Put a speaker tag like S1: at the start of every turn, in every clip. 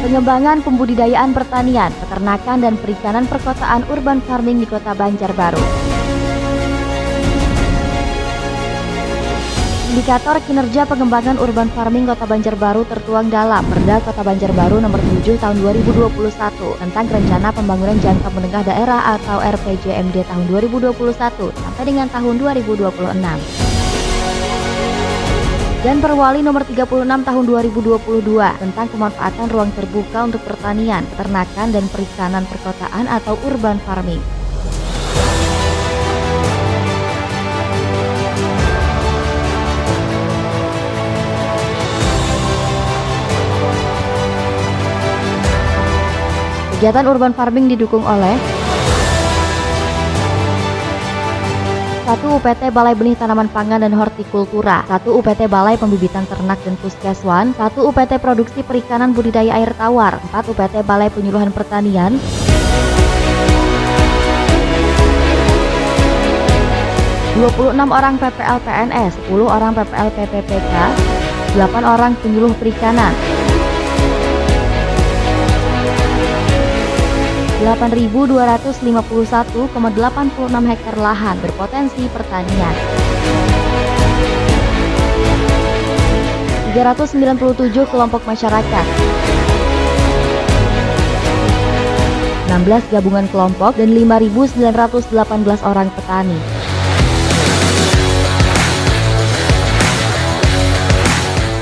S1: Pengembangan pembudidayaan pertanian, peternakan, dan perikanan perkotaan urban farming di Kota Banjarbaru. Indikator kinerja pengembangan urban farming Kota Banjarbaru tertuang dalam Perda Kota Banjarbaru Nomor 7 Tahun 2021 tentang Rencana Pembangunan Jangka Menengah Daerah atau RPJMD tahun 2021 sampai dengan tahun 2026. Dan Perwali Nomor 36 Tahun 2022 tentang pemanfaatan ruang terbuka untuk pertanian, peternakan, dan perikanan perkotaan atau urban farming. Kegiatan urban farming didukung oleh 1. UPT Balai Benih Tanaman Pangan dan Hortikultura, 1. UPT Balai Pembibitan Ternak dan Puskeswan, 1. UPT Produksi Perikanan Budidaya Air Tawar, 4. UPT Balai Penyuluhan Pertanian, 26 orang PPL PNS, 10 orang PPL PPPK, 8 orang penyuluh perikanan, 8.251,86 hektar lahan berpotensi pertanian. 397 kelompok masyarakat, 16 gabungan kelompok, dan 5.918 orang petani.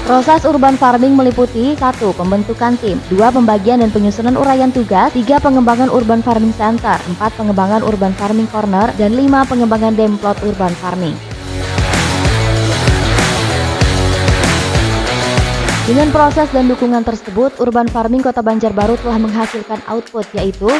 S1: Proses urban farming meliputi 1. Pembentukan tim, 2. Pembagian dan penyusunan uraian tugas, 3. Pengembangan urban farming center, 4. Pengembangan urban farming corner, dan 5. Pengembangan demplot urban farming. Dengan proses dan dukungan tersebut, urban farming Kota Banjarbaru telah menghasilkan output yaitu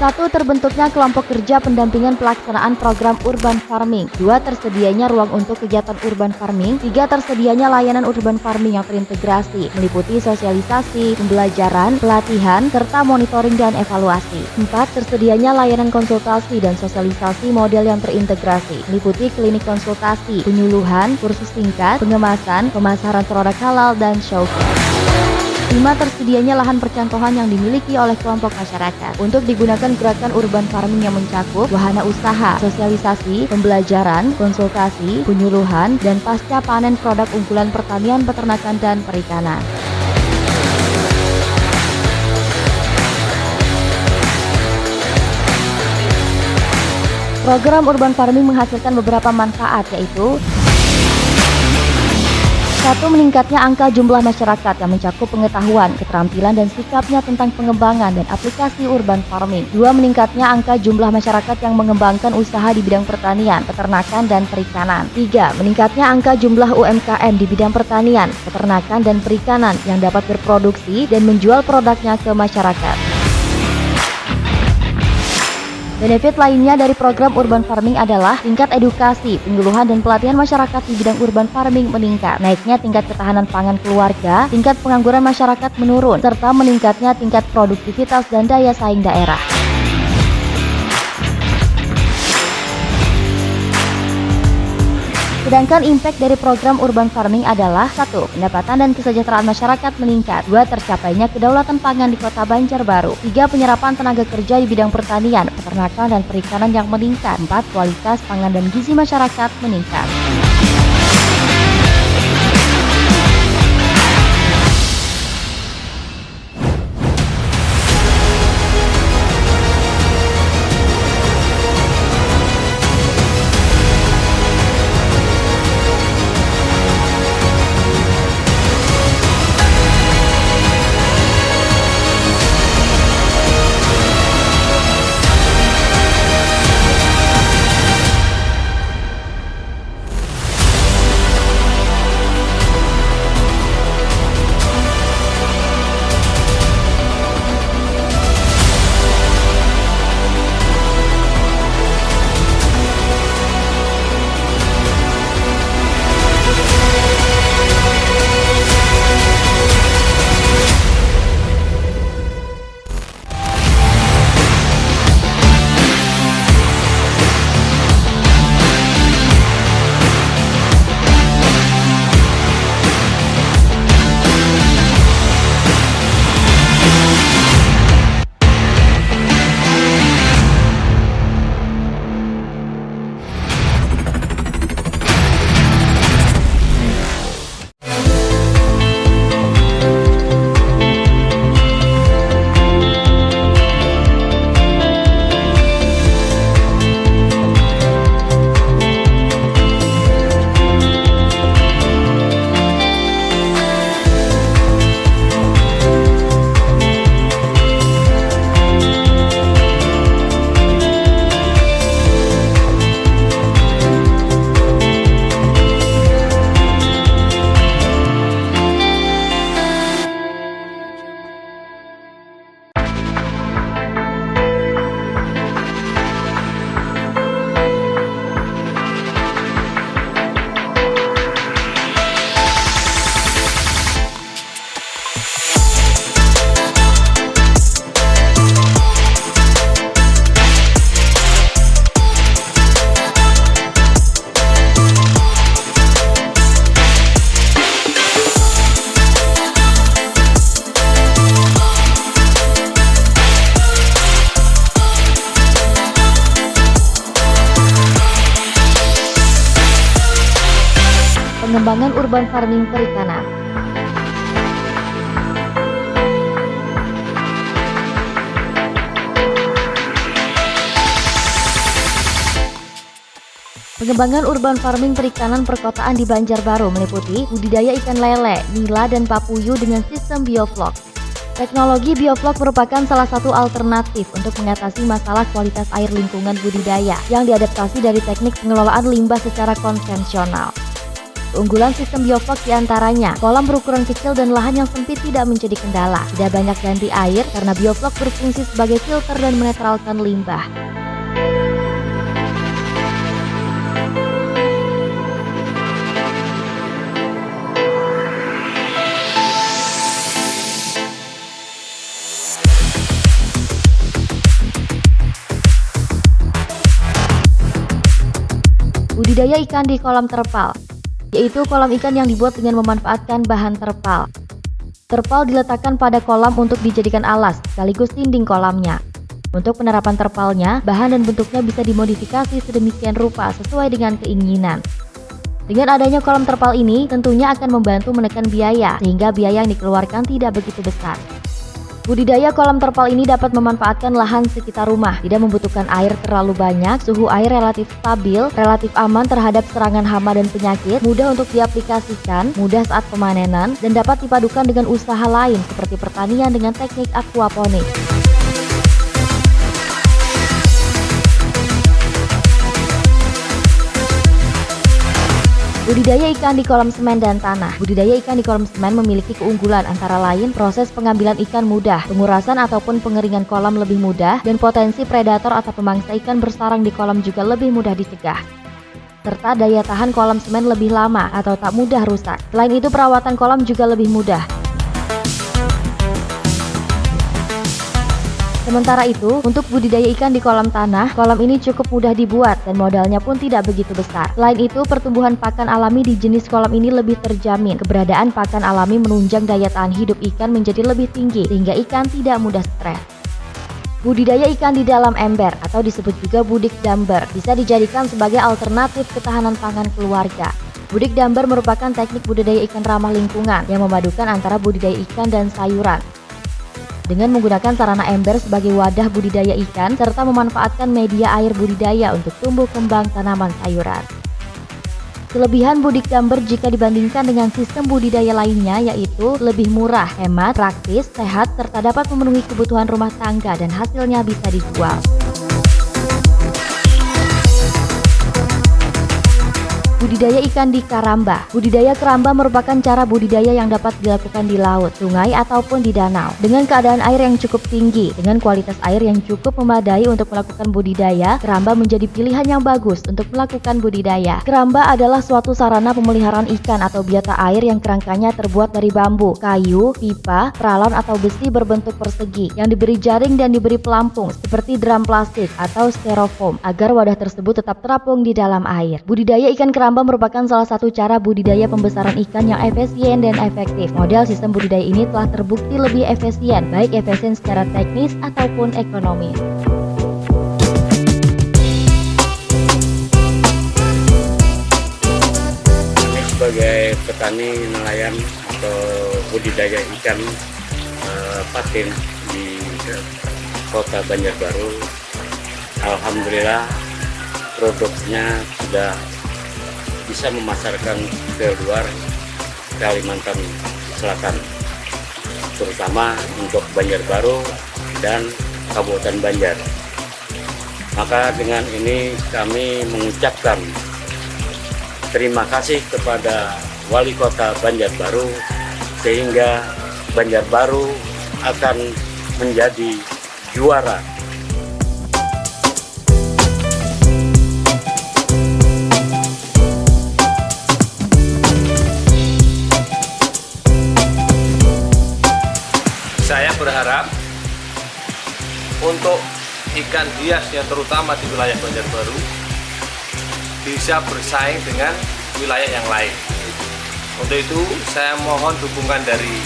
S1: 1. Terbentuknya kelompok kerja pendampingan pelaksanaan program urban farming, 2. Tersedianya ruang untuk kegiatan urban farming, 3. Tersedianya layanan urban farming yang terintegrasi, meliputi sosialisasi, pembelajaran, pelatihan, serta monitoring dan evaluasi, 4. Tersedianya layanan konsultasi dan sosialisasi model yang terintegrasi, meliputi klinik konsultasi, penyuluhan, kursus singkat, pengemasan, pemasaran produk halal, dan showcase. 5. Tersedianya lahan percontohan yang dimiliki oleh kelompok masyarakat untuk digunakan gerakan urban farming yang mencakup wahana usaha, sosialisasi, pembelajaran, konsultasi, penyuluhan, dan pasca panen produk unggulan pertanian, peternakan, dan perikanan. Program urban farming menghasilkan beberapa manfaat yaitu 1. Meningkatnya angka jumlah masyarakat yang mencakup pengetahuan, keterampilan, dan sikapnya tentang pengembangan dan aplikasi urban farming. 2. Meningkatnya angka jumlah masyarakat yang mengembangkan usaha di bidang pertanian, peternakan, dan perikanan. 3. Meningkatnya angka jumlah UMKM di bidang pertanian, peternakan, dan perikanan yang dapat berproduksi dan menjual produknya ke masyarakat. Benefit lainnya dari program urban farming adalah tingkat edukasi, penyuluhan, dan pelatihan masyarakat di bidang urban farming meningkat, naiknya tingkat ketahanan pangan keluarga, tingkat pengangguran masyarakat menurun, serta meningkatnya tingkat produktivitas dan daya saing daerah. Sedangkan impact dari program urban farming adalah 1. Pendapatan dan kesejahteraan masyarakat meningkat, 2. Tercapainya kedaulatan pangan di Kota Banjarbaru, 3. Penyerapan tenaga kerja di bidang pertanian, peternakan, dan perikanan yang meningkat, 4. Kualitas pangan dan gizi masyarakat meningkat. urban farming perikanan. Pengembangan urban farming perikanan perkotaan di Banjarbaru meliputi budidaya ikan lele, nila, dan papuyu dengan sistem bioflok. Teknologi bioflok merupakan salah satu alternatif untuk mengatasi masalah kualitas air lingkungan budidaya yang diadaptasi dari teknik pengelolaan limbah secara konvensional. Keunggulan sistem bioflok diantaranya, kolam berukuran kecil dan lahan yang sempit tidak menjadi kendala. Tidak banyak ganti air karena bioflok berfungsi sebagai filter dan menetralkan limbah. Budidaya ikan di kolam terpal, yaitu kolam ikan yang dibuat dengan memanfaatkan bahan terpal. Terpal diletakkan pada kolam untuk dijadikan alas, sekaligus dinding kolamnya. Untuk penerapan terpalnya, bahan dan bentuknya bisa dimodifikasi sedemikian rupa sesuai dengan keinginan. Dengan adanya kolam terpal ini, tentunya akan membantu menekan biaya, sehingga biaya yang dikeluarkan tidak begitu besar. Budidaya kolam terpal ini dapat memanfaatkan lahan sekitar rumah, tidak membutuhkan air terlalu banyak, suhu air relatif stabil, relatif aman terhadap serangan hama dan penyakit, mudah untuk diaplikasikan, mudah saat pemanenan, dan dapat dipadukan dengan usaha lain seperti pertanian dengan teknik aquaponik. Budidaya ikan di kolam semen dan tanah. Budidaya ikan di kolam semen memiliki keunggulan antara lain proses pengambilan ikan mudah, pengurasan ataupun pengeringan kolam lebih mudah, dan potensi predator atau pemangsa ikan bersarang di kolam juga lebih mudah dicegah. Serta daya tahan kolam semen lebih lama atau tak mudah rusak. Selain itu perawatan kolam juga lebih mudah. Sementara itu, untuk budidaya ikan di kolam tanah, kolam ini cukup mudah dibuat dan modalnya pun tidak begitu besar. Selain itu, pertumbuhan pakan alami di jenis kolam ini lebih terjamin. Keberadaan pakan alami menunjang daya tahan hidup ikan menjadi lebih tinggi, sehingga ikan tidak mudah stres. Budidaya ikan di dalam ember atau disebut juga budik damber bisa dijadikan sebagai alternatif ketahanan pangan keluarga. Budik damber merupakan teknik budidaya ikan ramah lingkungan yang memadukan antara budidaya ikan dan sayuran. Dengan menggunakan sarana ember sebagai wadah budidaya ikan serta memanfaatkan media air budidaya untuk tumbuh kembang tanaman sayuran. Kelebihan budik damber jika dibandingkan dengan sistem budidaya lainnya yaitu lebih murah, hemat, praktis, sehat, serta dapat memenuhi kebutuhan rumah tangga dan hasilnya bisa dijual. Budidaya ikan di karamba. Budidaya keramba merupakan cara budidaya yang dapat dilakukan di laut, sungai, ataupun di danau. Dengan keadaan air yang cukup tinggi, dengan kualitas air yang cukup memadai untuk melakukan budidaya, keramba menjadi pilihan yang bagus untuk melakukan budidaya. Keramba adalah suatu sarana pemeliharaan ikan atau biota air yang kerangkanya terbuat dari bambu, kayu, pipa, peralon atau besi berbentuk persegi, yang diberi jaring dan diberi pelampung seperti drum plastik atau styrofoam agar wadah tersebut tetap terapung di dalam air. Budidaya ikan keramba merupakan salah satu cara budidaya pembesaran ikan yang efisien dan efektif. Model sistem budidaya ini telah terbukti lebih efisien, baik efisien secara teknis ataupun ekonomis.
S2: Kami sebagai petani nelayan atau budidaya ikan patin di Kota Banjarbaru, alhamdulillah produknya sudah bisa memasarkan ke luar Kalimantan Selatan, terutama untuk Banjarbaru dan Kabupaten Banjar. Maka dengan ini kami mengucapkan terima kasih kepada Wali Kota Banjarbaru sehingga Banjarbaru akan menjadi juara.
S3: Saya berharap untuk ikan hias yang terutama di wilayah Banjarbaru bisa bersaing dengan wilayah yang lain. Untuk itu saya mohon dukungan dari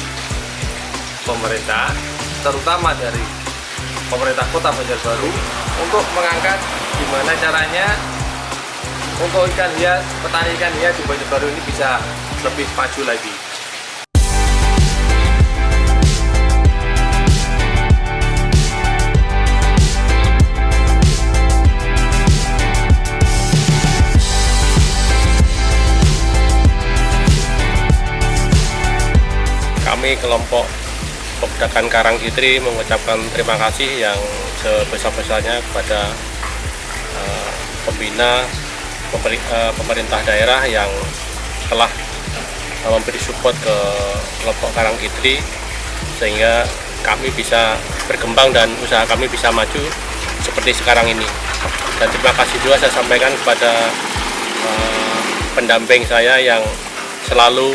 S3: pemerintah, terutama dari pemerintah Kota Banjarbaru untuk mengangkat gimana caranya untuk ikan hias, petani ikan hias di Banjarbaru ini bisa lebih maju lagi.
S4: Kami kelompok Pedagang Karang Kitri mengucapkan terima kasih yang sebesar-besarnya kepada pembina pemerintah daerah yang telah memberi support ke kelompok Karang Kitri sehingga kami bisa berkembang dan usaha kami bisa maju seperti sekarang ini. Dan terima kasih juga saya sampaikan kepada pendamping saya yang selalu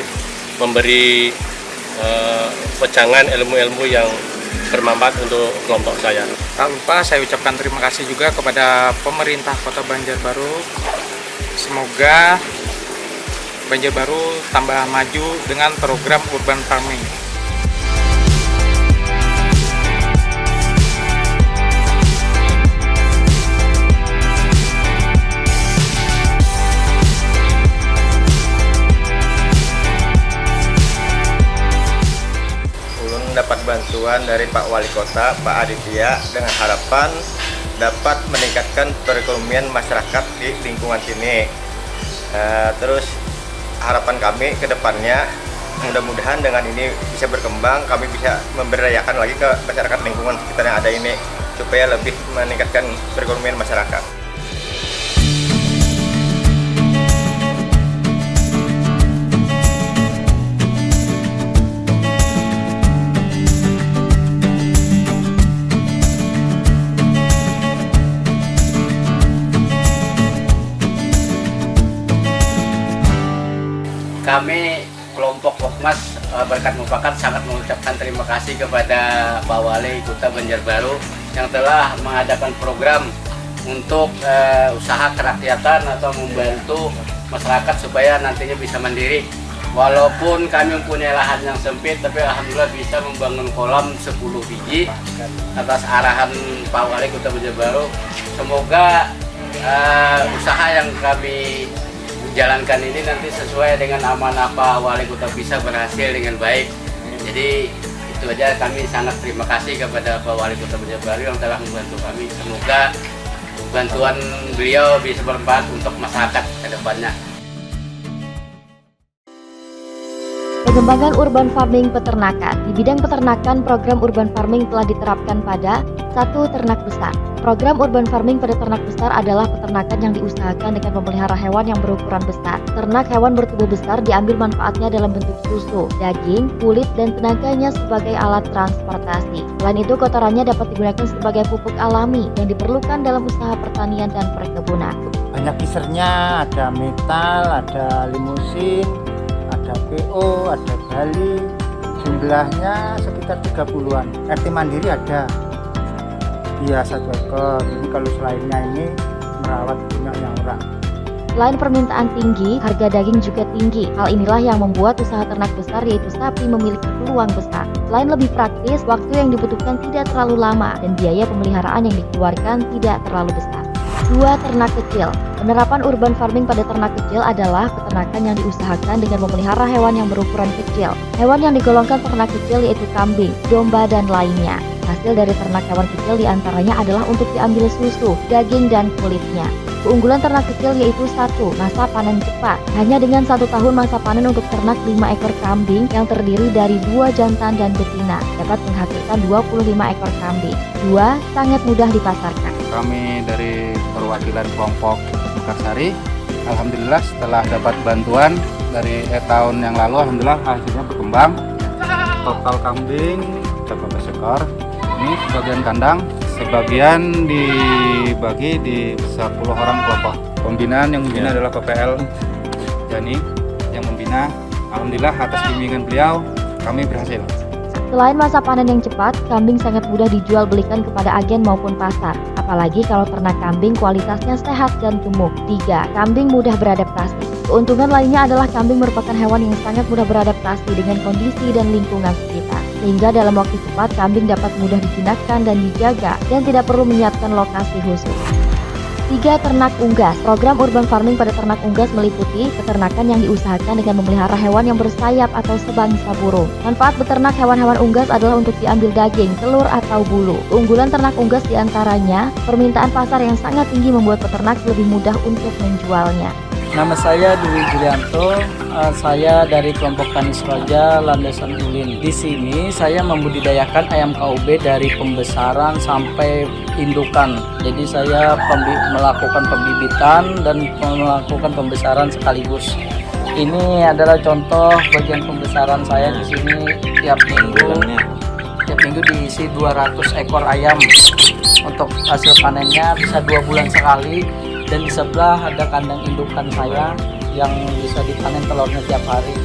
S4: memberi wejangan ilmu-ilmu yang bermanfaat untuk kelompok saya.
S5: Tak lupa saya ucapkan terima kasih juga kepada pemerintah Kota Banjarbaru. Semoga Banjarbaru tambah maju dengan program urban farming.
S6: Dapat bantuan dari Pak Wali Kota, Pak Aditya, dengan harapan dapat meningkatkan perekonomian masyarakat di lingkungan sini. Terus harapan kami ke depannya, mudah-mudahan dengan ini bisa berkembang, kami bisa memberdayakan lagi ke masyarakat lingkungan sekitar yang ada ini, supaya lebih meningkatkan perekonomian masyarakat.
S7: Kami kelompok Wokmas Berkat Mufakat sangat mengucapkan terima kasih kepada Pak Wali Kota Banjarbaru yang telah mengadakan program untuk usaha kerakyatan atau membantu masyarakat supaya nantinya bisa mandiri. Walaupun kami mempunyai lahan yang sempit, tapi alhamdulillah bisa membangun kolam 10 biji atas arahan Pak Wali Kota Banjarbaru. Semoga usaha yang kami jalankan ini nanti sesuai dengan amanah Pak Wali Kota bisa berhasil dengan baik. Jadi itu aja, kami sangat terima kasih kepada Pak Wali Kota Banjarbaru yang telah membantu kami. Semoga bantuan beliau bisa bermanfaat untuk masyarakat ke depannya.
S1: Pengembangan urban farming peternakan. Di bidang peternakan, program urban farming telah diterapkan pada 1. Ternak besar. Program urban farming pada ternak besar adalah peternakan yang diusahakan dengan memelihara hewan yang berukuran besar. Ternak hewan bertubuh besar diambil manfaatnya dalam bentuk susu, daging, kulit, dan tenaganya sebagai alat transportasi. Selain itu, kotorannya dapat digunakan sebagai pupuk alami yang diperlukan dalam usaha pertanian dan perkebunan.
S8: Banyak usernya, ada metal, ada limusin, ada PO, ada Bali. Jumlahnya sekitar 30-an. RT Mandiri ada. Iya, 1 ekor. Ini kalau selainnya ini merawat punyanya orang.
S1: Selain permintaan tinggi, harga daging juga tinggi. Hal inilah yang membuat usaha ternak besar yaitu sapi memiliki peluang besar. Selain lebih praktis, waktu yang dibutuhkan tidak terlalu lama dan biaya pemeliharaan yang dikeluarkan tidak terlalu besar. 2. Ternak kecil. Penerapan urban farming pada ternak kecil adalah peternakan yang diusahakan dengan memelihara hewan yang berukuran kecil. Hewan yang digolongkan ternak kecil yaitu kambing, domba, dan lainnya. Hasil dari ternak hewan kecil diantaranya adalah untuk diambil susu, daging, dan kulitnya. Keunggulan ternak kecil yaitu 1. Masa panen cepat. Hanya dengan 1 tahun masa panen untuk ternak 5 ekor kambing yang terdiri dari 2 jantan dan betina dapat menghasilkan 25 ekor kambing. 2. Sangat mudah dipasarkan.
S9: Kami dari perwakilan kelompok Mekarsari, alhamdulillah setelah dapat bantuan dari tahun yang lalu, alhamdulillah hasilnya berkembang. Total kambing 18 ekor. Ini sebagian kandang, sebagian dibagi di 10 orang kelompok. Pembinaan yang membina adalah PPL Jani yang membina. Alhamdulillah atas bimbingan beliau kami berhasil.
S1: Selain masa panen yang cepat, kambing sangat mudah dijual belikan kepada agen maupun pasar. Apalagi kalau ternak kambing kualitasnya sehat dan gemuk. 3. Kambing mudah beradaptasi. Keuntungan lainnya adalah kambing merupakan hewan yang sangat mudah beradaptasi dengan kondisi dan lingkungan sekitar. Sehingga dalam waktu cepat kambing dapat mudah dijinakkan dan dijaga dan tidak perlu menyiapkan lokasi khusus. 3. Ternak unggas. Program urban farming pada ternak unggas meliputi peternakan yang diusahakan dengan memelihara hewan yang bersayap atau sebangsa burung. Manfaat beternak hewan-hewan unggas adalah untuk diambil daging, telur, atau bulu. Keunggulan ternak unggas diantaranya, permintaan pasar yang sangat tinggi membuat peternak lebih mudah untuk menjualnya.
S10: Nama saya Dwi Julianto, saya dari kelompok Tani Sroja Landasan Ulin. Di sini saya membudidayakan ayam KUB dari pembesaran sampai indukan. Jadi saya melakukan pembibitan dan melakukan pembesaran sekaligus. Ini adalah contoh bagian pembesaran saya di sini tiap minggu diisi 200 ekor ayam. Untuk hasil panennya bisa 2 bulan sekali. Dan di sebelah ada kandang indukan saya yang bisa dipanen telurnya tiap hari.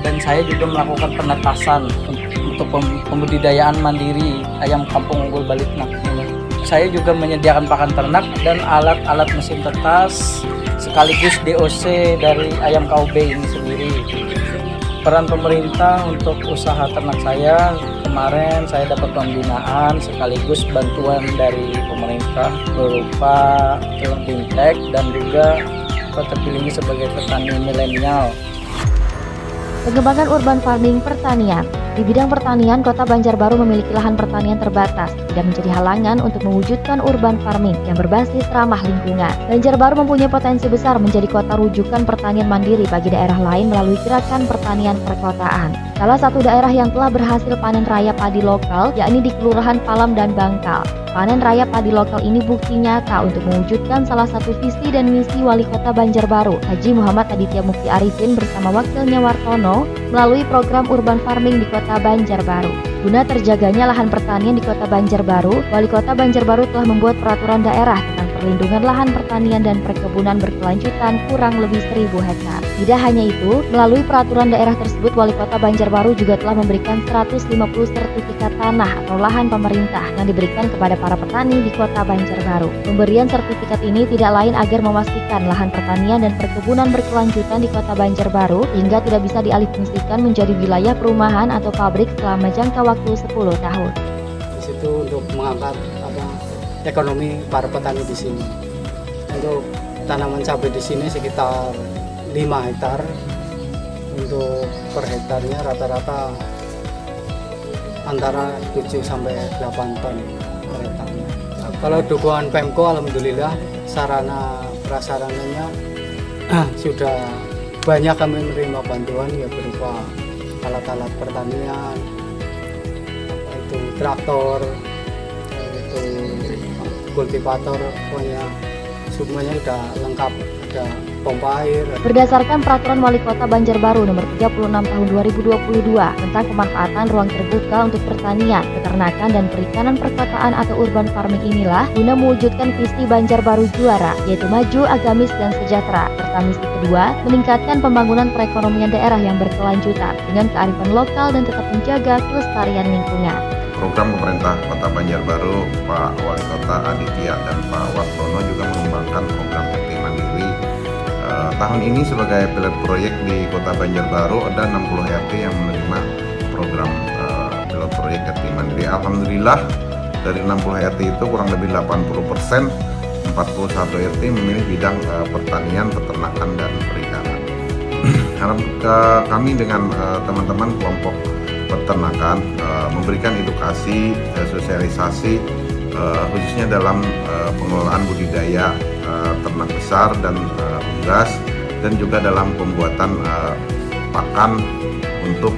S10: Dan saya juga melakukan penetasan untuk pembudidayaan mandiri ayam kampung unggul Balitnak ini. Saya juga menyediakan pakan ternak dan alat-alat mesin tetas sekaligus DOC dari ayam KUB ini sendiri. Peran pemerintah untuk usaha ternak saya, kemarin saya dapat pembinaan sekaligus bantuan dari pemerintah berupa Bintek dan juga terpilihnya sebagai petani milenial.
S1: Pengembangan urban farming pertanian. Di bidang pertanian, Kota Banjarbaru memiliki lahan pertanian terbatas, tidak menjadi halangan untuk mewujudkan urban farming yang berbasis ramah lingkungan. Banjarbaru mempunyai potensi besar menjadi kota rujukan pertanian mandiri bagi daerah lain melalui gerakan pertanian perkotaan. Salah satu daerah yang telah berhasil panen raya padi lokal, yakni di Kelurahan Palam dan Bangkal. Panen raya padi lokal ini bukti nyata untuk mewujudkan salah satu visi dan misi Wali Kota Banjarbaru, Haji Muhammad Aditya Mukti Arifin bersama wakilnya Wartono, melalui program urban farming di Kota Banjarbaru. Guna terjaganya lahan pertanian di Kota Banjarbaru, Wali Kota Banjarbaru telah membuat peraturan daerah tentang perlindungan lahan pertanian dan perkebunan berkelanjutan kurang lebih 1.000 hektar. Tidak hanya itu, melalui peraturan daerah tersebut, Wali Kota Banjarbaru juga telah memberikan 150 sertifikat tanah atau lahan pemerintah yang diberikan kepada para petani di Kota Banjarbaru. Pemberian sertifikat ini tidak lain agar memastikan lahan pertanian dan perkebunan berkelanjutan di Kota Banjarbaru hingga tidak bisa dialihfungsikan menjadi wilayah perumahan atau pabrik selama jangka waktu 10 tahun.
S10: Di situ untuk mengangkat ekonomi para petani di sini. Untuk tanaman cabai di sini sekitar 5 hektar. Untuk per hektarnya rata-rata antara 7 sampai 8 ton per hektarnya. Kalau dukungan Pemko, alhamdulillah sarana prasarananya sudah banyak kami menerima bantuan ya berupa alat-alat pertanian, itu traktor, itu kultivator, pokoknya semuanya sudah lengkap, ada pompa air.
S1: Berdasarkan Peraturan Wali Kota Banjarbaru Nomor 36 Tahun 2022 tentang pemanfaatan ruang terbuka untuk pertanian, peternakan, dan perikanan perkotaan atau urban farming inilah guna mewujudkan visi Banjarbaru Juara, yaitu maju, agamis, dan sejahtera, serta misi kedua, meningkatkan pembangunan perekonomian daerah yang berkelanjutan dengan kearifan lokal dan tetap menjaga kelestarian lingkungan.
S11: Program pemerintah Kota Banjarbaru, Pak Wali Kota Aditya dan Pak Wartono juga mengembangkan program RT Mandiri. Tahun ini sebagai pilot proyek di Kota Banjarbaru ada 60 RT yang menerima program pilot proyek RT Mandiri. Alhamdulillah dari 60 RT itu kurang lebih 80%, 41 RT memilih bidang pertanian, peternakan, dan perikanan. Kami dengan teman-teman kelompok peternakan memberikan edukasi, sosialisasi khususnya dalam pengelolaan budidaya ternak besar dan unggas, dan juga dalam pembuatan pakan untuk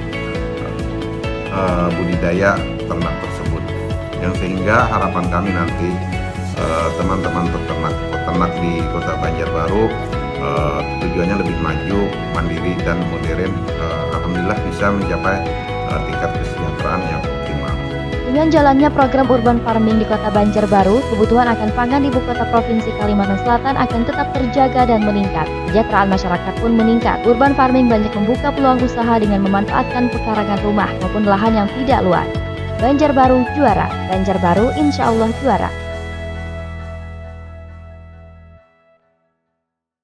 S11: budidaya ternak tersebut. Yang sehingga harapan kami nanti teman-teman peternak di Kota Banjarbaru tujuannya lebih maju, mandiri, dan modern. Alhamdulillah bisa mencapai tingkat kesejahteraan yang optimal.
S1: Dengan jalannya program urban farming di Kota Banjarbaru, kebutuhan akan pangan di Ibukota Provinsi Kalimantan Selatan akan tetap terjaga dan meningkat. Kesejahteraan masyarakat pun meningkat. Urban farming banyak membuka peluang usaha dengan memanfaatkan pekarangan rumah maupun lahan yang tidak luas. Banjarbaru juara, Banjarbaru insya Allah juara.